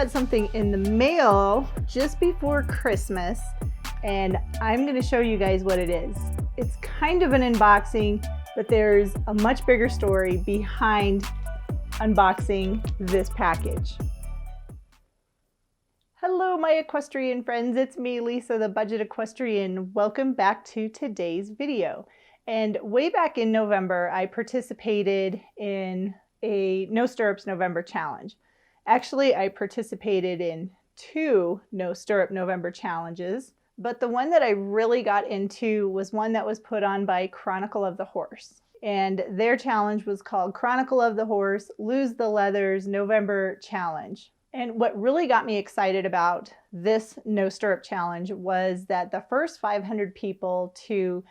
got something in the mail just before Christmas, and I'm going to show you guys what it is. It's kind of an unboxing, but there's a much bigger story behind unboxing this package. Hello, my equestrian friends. It's me, Lisa, the Budget Equestrian. Welcome back to today's video. And way back in November, I participated in a No Stirrups November challenge. Actually, I participated in 2 No Stirrup November challenges, but the one that I really got into was one that was put on by Chronicle of the Horse. And their challenge was called Chronicle of the Horse Lose the Leathers November Challenge. And what really got me excited about this No Stirrup Challenge was that the first 500 people to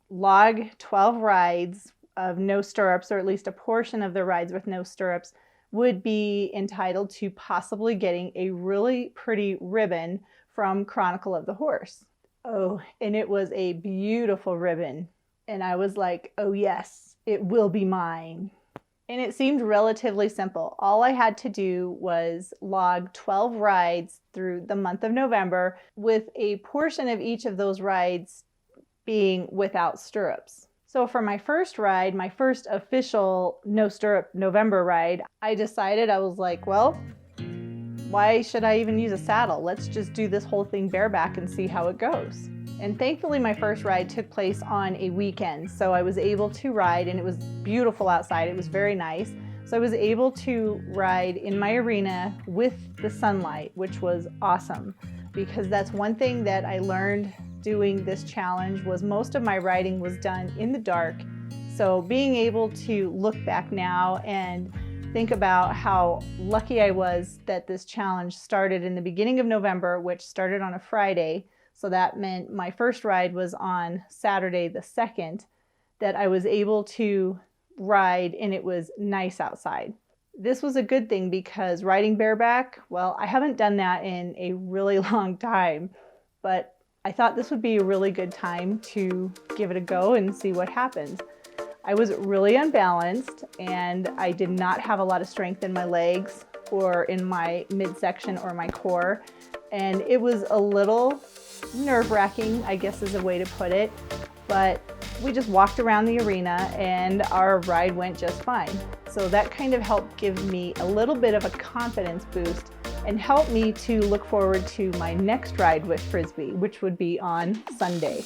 log 12 rides of no stirrups, or at least a portion of the rides with no stirrups, would be entitled to possibly getting a really pretty ribbon from Chronicle of the Horse. Oh, and it was a beautiful ribbon. And I was like, oh yes, it will be mine. And it seemed relatively simple. All I had to do was log 12 rides through the month of November, with a portion of each of those rides being without stirrups. So for my first ride, my first official No Stirrup November ride, I decided, I was like, well, why should I even use a saddle? Let's just do this whole thing bareback and see how it goes. And thankfully my first ride took place on a weekend, so I was able to ride, and it was beautiful outside. It was very nice. So I was able to ride in my arena with the sunlight, which was awesome, because that's one thing that I learned doing this challenge was most of my riding was done in the dark. So being able to look back now and think about how lucky I was that this challenge started in the beginning of November, which started on a Friday. So that meant my first ride was on Saturday the 2nd, that I was able to ride and it was nice outside. This was a good thing because riding bareback, well, I haven't done that in a really long time, but I thought this would be a really good time to give it a go and see what happens. I was really unbalanced and I did not have a lot of strength in my legs or in my midsection or my core, and it was a little nerve-wracking, I guess is a way to put it, but we just walked around the arena and our ride went just fine. So that kind of helped give me a little bit of a confidence boost and helped me to look forward to my next ride with Frisbee, which would be on Sunday.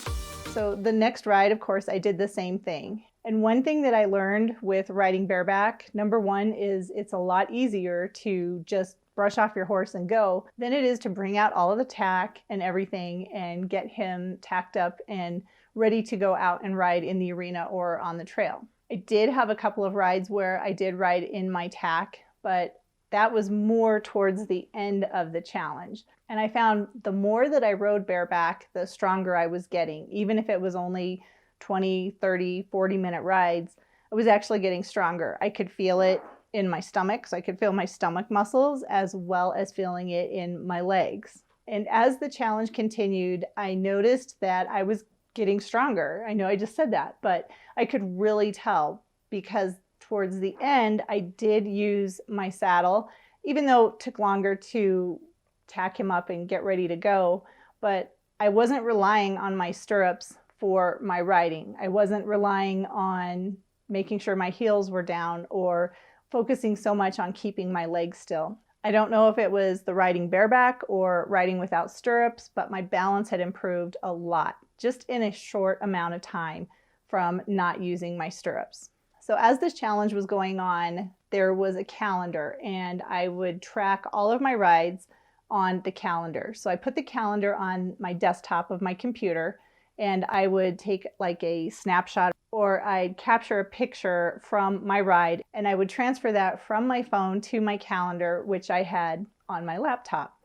So the next ride, of course, I did the same thing. And one thing that I learned with riding bareback, number one, is it's a lot easier to just brush off your horse and go than it is to bring out all of the tack and everything and get him tacked up and ready to go out and ride in the arena or on the trail. I did have a couple of rides where I did ride in my tack, but that was more towards the end of the challenge. And I found the more that I rode bareback, the stronger I was getting. Even if it was only 20, 30, 40-minute rides, I was actually getting stronger. I could feel it in my stomach, so I could feel my stomach muscles as well as feeling it in my legs. And as the challenge continued, I noticed that I was getting stronger. I know I just said that, but I could really tell, because towards the end, I did use my saddle, even though it took longer to tack him up and get ready to go, but I wasn't relying on my stirrups for my riding. I wasn't relying on making sure my heels were down or focusing so much on keeping my legs still. I don't know if it was the riding bareback or riding without stirrups, but my balance had improved a lot just in a short amount of time from not using my stirrups. So as this challenge was going on, there was a calendar, and I would track all of my rides on the calendar. So I put the calendar on my desktop of my computer, and I would take like a snapshot, or I'd capture a picture from my ride, and I would transfer that from my phone to my calendar, which I had on my laptop.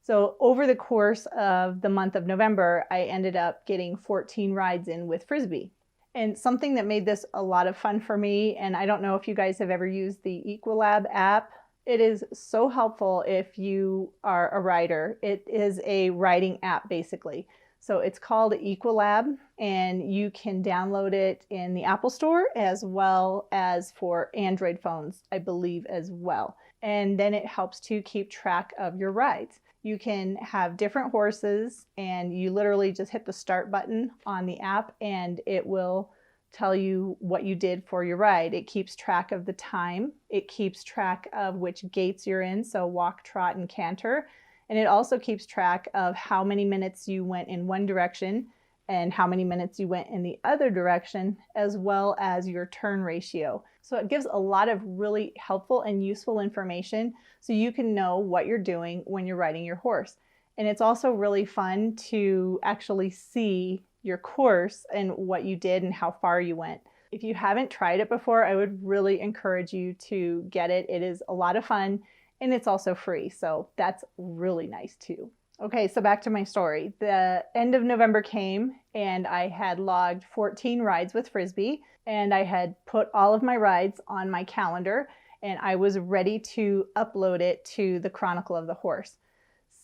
So over the course of the month of November, I ended up getting 14 rides in with Frisbee. And something that made this a lot of fun for me, and I don't know if you guys have ever used the EQUILAB app. It is so helpful if you are a rider. It is a riding app basically. So it's called EQUILAB, and you can download it in the Apple Store as well as for Android phones, I believe, as well. and then it helps to keep track of your rides. You can have different horses, and you literally just hit the start button on the app and it will tell you what you did for your ride. It keeps track of the time. It keeps track of which gaits you're in, so walk, trot, and canter. And it also keeps track of how many minutes you went in one direction and how many minutes you went in the other direction, as well as your turn ratio. So it gives a lot of really helpful and useful information so you can know what you're doing when you're riding your horse. And it's also really fun to actually see your course and what you did and how far you went. If you haven't tried it before, I would really encourage you to get it. It is a lot of fun and it's also free, so that's really nice too. Okay, so back to my story. The end of November came and I had logged 14 rides with Frisbee, and I had put all of my rides on my calendar and I was ready to upload it to the Chronicle of the Horse.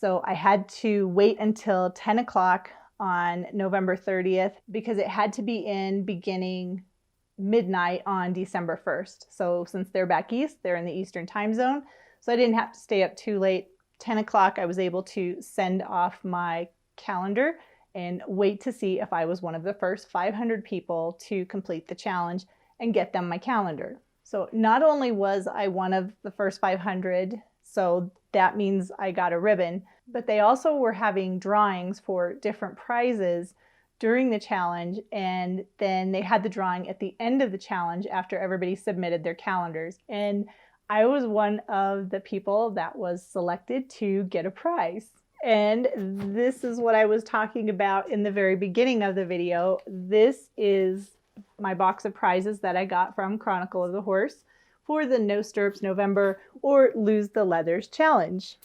So I had to wait until 10 o'clock on November 30th because it had to be in beginning midnight on December 1st. So since they're back east, they're in the Eastern time zone. So I didn't have to stay up too late. 10 o'clock, I was able to send off my calendar and wait to see if I was one of the first 500 people to complete the challenge and get them my calendar. So not only was I one of the first 500, so that means I got a ribbon, but they also were having drawings for different prizes during the challenge, and then they had the drawing at the end of the challenge after everybody submitted their calendars. And I was one of the people that was selected to get a prize. And this is what I was talking about in the very beginning of the video. This is my box of prizes that I got from Chronicle of the Horse for the No Stirrups November or Lose the Leathers challenge.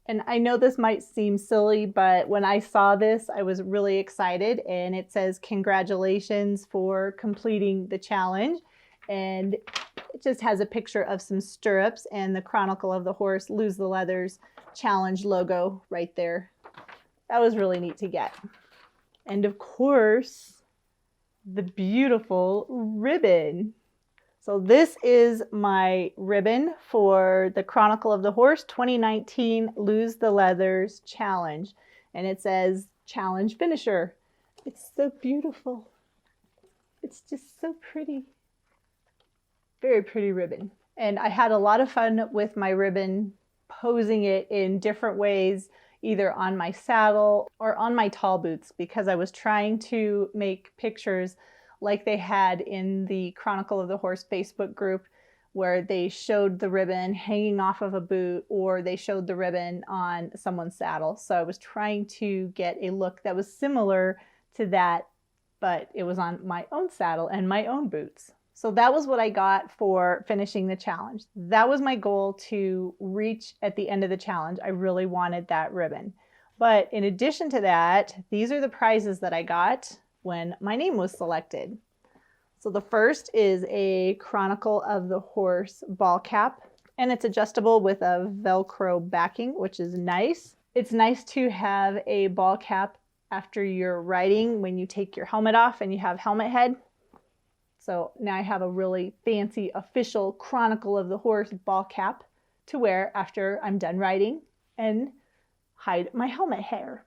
And I know this might seem silly, but when I saw this, I was really excited. And it says, congratulations for completing the challenge. And it just has a picture of some stirrups and the Chronicle of the Horse Lose the Leathers challenge logo right there. That was really neat to get. And of course, the beautiful ribbon. So this is my ribbon for the Chronicle of the Horse 2019 Lose the Leathers Challenge. And it says Challenge Finisher. It's so beautiful. It's just so pretty. Very pretty ribbon. And I had a lot of fun with my ribbon, posing it in different ways, either on my saddle or on my tall boots, because I was trying to make pictures like they had in the Chronicle of the Horse Facebook group, where they showed the ribbon hanging off of a boot or they showed the ribbon on someone's saddle. So I was trying to get a look that was similar to that, but it was on my own saddle and my own boots. So that was what I got for finishing the challenge. That was my goal, to reach at the end of the challenge. I really wanted that ribbon. But in addition to that, these are the prizes that I got when my name was selected. So the first is a Chronicle of the Horse ball cap, and it's adjustable with a Velcro backing, which is nice. It's nice to have a ball cap after you're riding when you take your helmet off and you have helmet head. So now I have a really fancy official Chronicle of the Horse ball cap to wear after I'm done riding and hide my helmet hair.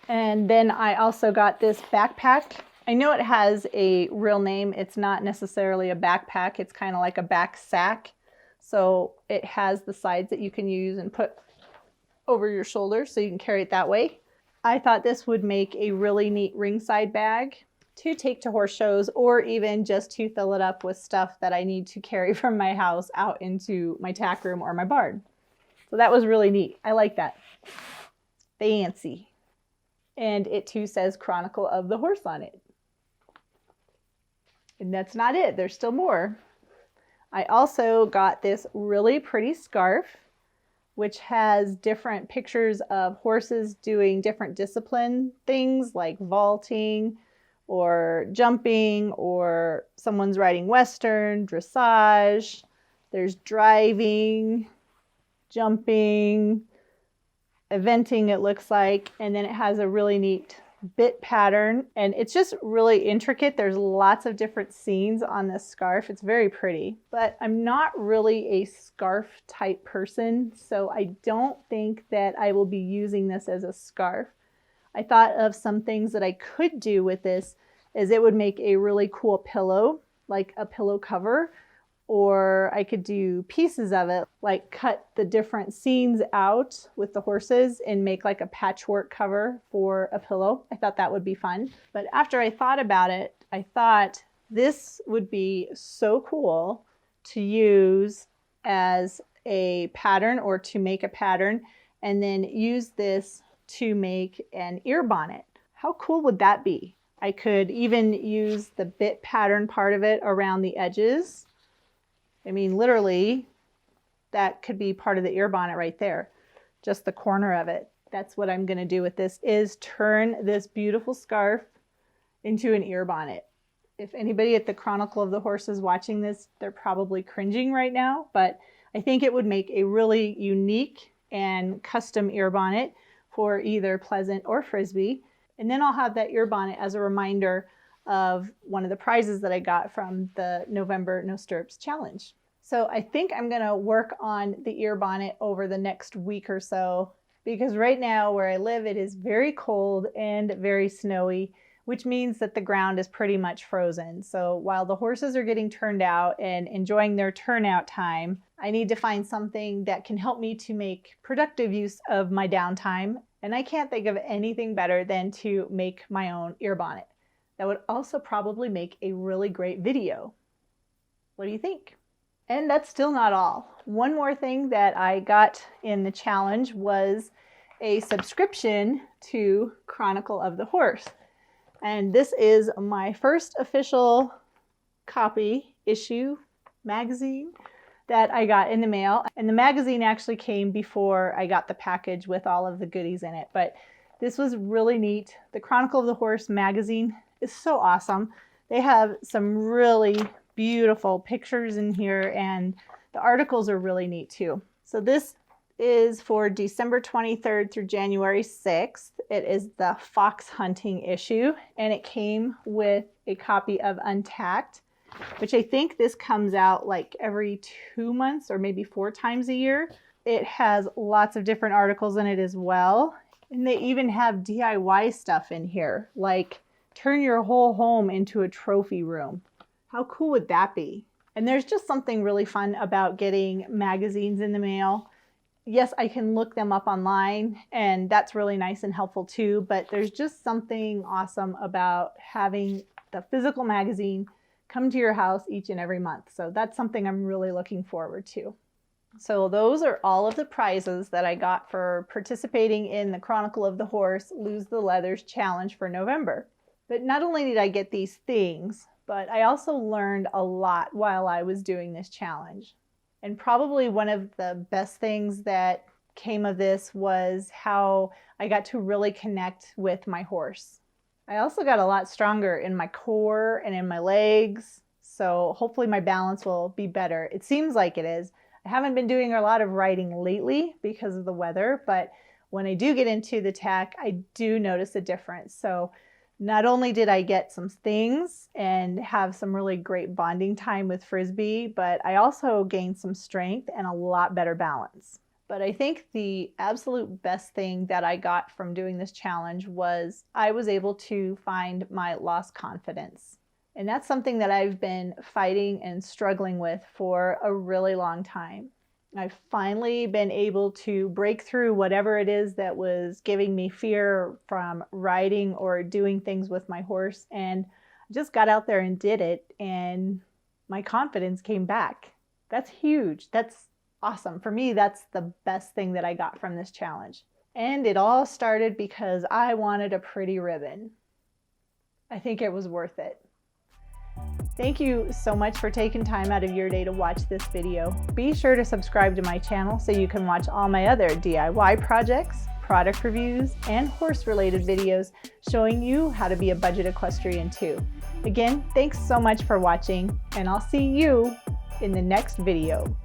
And then I also got this backpack. I know it has a real name. It's not necessarily a backpack. It's kind of like a back sack. So it has the sides that you can use and put over your shoulders so you can carry it that way. I thought this would make a really neat ringside bag to take to horse shows, or even just to fill it up with stuff that I need to carry from my house out into my tack room or my barn. So that was really neat. I like that. Fancy. And it too says Chronicle of the Horse on it. And that's not it. There's still more. I also got this really pretty scarf, which has different pictures of horses doing different discipline things like vaulting or jumping, or someone's riding Western, dressage. There's driving, jumping, eventing, it looks like. And then it has a really neat bit pattern, and it's just really intricate. There's lots of different scenes on this scarf. It's very pretty, but I'm not really a scarf type person, so I don't think that I will be using this as a scarf. I thought of some things that I could do with this, is it would make a really cool pillow, like a pillow cover, or I could do pieces of it, like cut the different scenes out with the horses and make like a patchwork cover for a pillow. I thought that would be fun. But after I thought about it, I thought this would be so cool to use as a pattern, or to make a pattern and then use this to make an ear bonnet. How cool would that be? I could even use the bit pattern part of it around the edges. I mean, literally, that could be part of the ear bonnet right there, just the corner of it. That's what I'm going to do with this, is turn this beautiful scarf into an ear bonnet. If anybody at the Chronicle of the Horse is watching this, they're probably cringing right now, but I think it would make a really unique and custom ear bonnet for either Pleasant or Frisbee. And then I'll have that ear bonnet as a reminder of one of the prizes that I got from the November No Stirrups Challenge. So I think I'm gonna work on the ear bonnet over the next week or so, because right now where I live, it is very cold and very snowy, which means that the ground is pretty much frozen. So while the horses are getting turned out and enjoying their turnout time, I need to find something that can help me to make productive use of my downtime. And I can't think of anything better than to make my own ear bonnet. That would also probably make a really great video. What do you think? And that's still not all. One more thing that I got in the challenge was a subscription to Chronicle of the Horse. And this is my first official copy issue magazine that I got in the mail. And the magazine actually came before I got the package with all of the goodies in it. But this was really neat. The Chronicle of the Horse magazine is so awesome. They have some really beautiful pictures in here, and the articles are really neat too. So this is for December 23rd through January 6th. It is the fox hunting issue, and it came with a copy of Untacked, which I think this comes out like every 2 months or maybe 4 times a year. It has lots of different articles in it as well. And they even have DIY stuff in here, like turn your whole home into a trophy room. How cool would that be? And there's just something really fun about getting magazines in the mail. Yes, I can look them up online, and that's really nice and helpful too, but there's just something awesome about having the physical magazine come to your house each and every month. So that's something I'm really looking forward to. So those are all of the prizes that I got for participating in the Chronicle of the Horse Lose the Leathers Challenge for November. But not only did I get these things, but I also learned a lot while I was doing this challenge. And probably one of the best things that came of this was how I got to really connect with my horse. I also got a lot stronger in my core and in my legs, so hopefully my balance will be better. It seems like it is. I haven't been doing a lot of riding lately because of the weather, but when I do get into the tack, I do notice a difference. So not only did I get some things and have some really great bonding time with Frisbee, but I also gained some strength and a lot better balance. But I think the absolute best thing that I got from doing this challenge was I was able to find my lost confidence. And that's something that I've been fighting and struggling with for a really long time. I've finally been able to break through whatever it is that was giving me fear from riding or doing things with my horse, and I just got out there and did it, and my confidence came back. That's huge. That's awesome. For me, that's the best thing that I got from this challenge. And it all started because I wanted a pretty ribbon. I think it was worth it. Thank you so much for taking time out of your day to watch this video. Be sure to subscribe to my channel so you can watch all my other DIY projects, product reviews, and horse-related videos showing you how to be a budget equestrian too. Again, thanks so much for watching, and I'll see you in the next video.